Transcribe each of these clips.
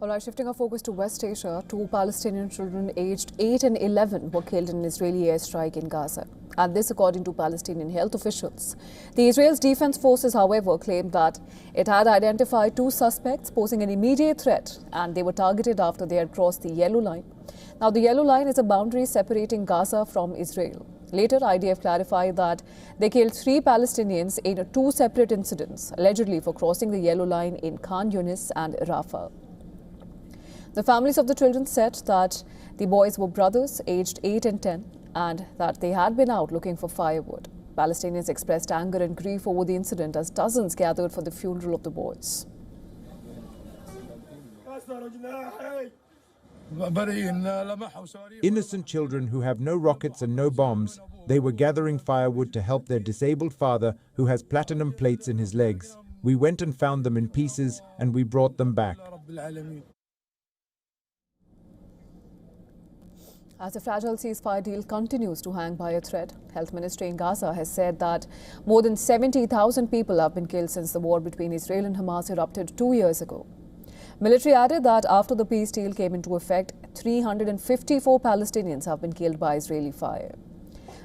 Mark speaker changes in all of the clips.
Speaker 1: All right, shifting our focus to West Asia, two Palestinian children aged 8 and 11 were killed in an Israeli airstrike in Gaza. And this according to Palestinian health officials. The Israel's defense forces, however, claimed that it had identified two suspects posing an immediate threat and they were targeted after they had crossed the yellow line. Now, the yellow line is a boundary separating Gaza from Israel. Later, IDF clarified that they killed 3 Palestinians in 2 separate incidents, allegedly for crossing the yellow line in Khan Yunis and Rafah. The families of the children said that the boys were brothers aged 8 and 10 and that they had been out looking for firewood. Palestinians expressed anger and grief over the incident as dozens gathered for the funeral of the boys.
Speaker 2: Innocent children who have no rockets and no bombs, they were gathering firewood to help their disabled father who has platinum plates in his legs. We went and found them in pieces and we brought them back.
Speaker 1: As the fragile ceasefire deal continues to hang by a thread, Health Ministry in Gaza has said that more than 70,000 people have been killed since the war between Israel and Hamas erupted 2 years ago. Military added that after the peace deal came into effect, 354 Palestinians have been killed by Israeli fire.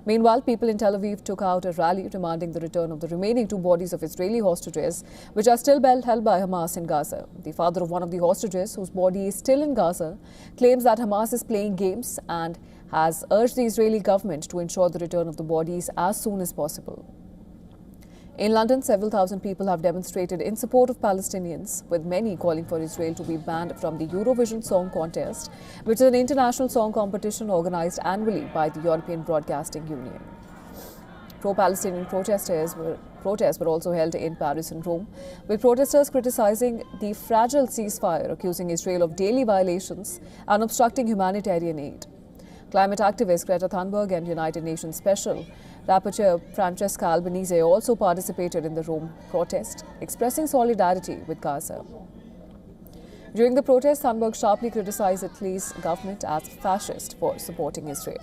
Speaker 1: Meanwhile, people in Tel Aviv took out a rally demanding the return of the remaining 2 bodies of Israeli hostages, which are still held by Hamas in Gaza. The father of one of the hostages, whose body is still in Gaza, claims that Hamas is playing games and has urged the Israeli government to ensure the return of the bodies as soon as possible. In London, several thousand people have demonstrated in support of Palestinians, with many calling for Israel to be banned from the Eurovision Song Contest, which is an international song competition organized annually by the European Broadcasting Union. Pro-Palestinian protests were also held in Paris and Rome, with protesters criticizing the fragile ceasefire, accusing Israel of daily violations and obstructing humanitarian aid. Climate activist Greta Thunberg and United Nations Special Rapporteur Francesca Albanese also participated in the Rome protest, expressing solidarity with Gaza. During the protest, Thunberg sharply criticized Italy's government as fascist for supporting Israel.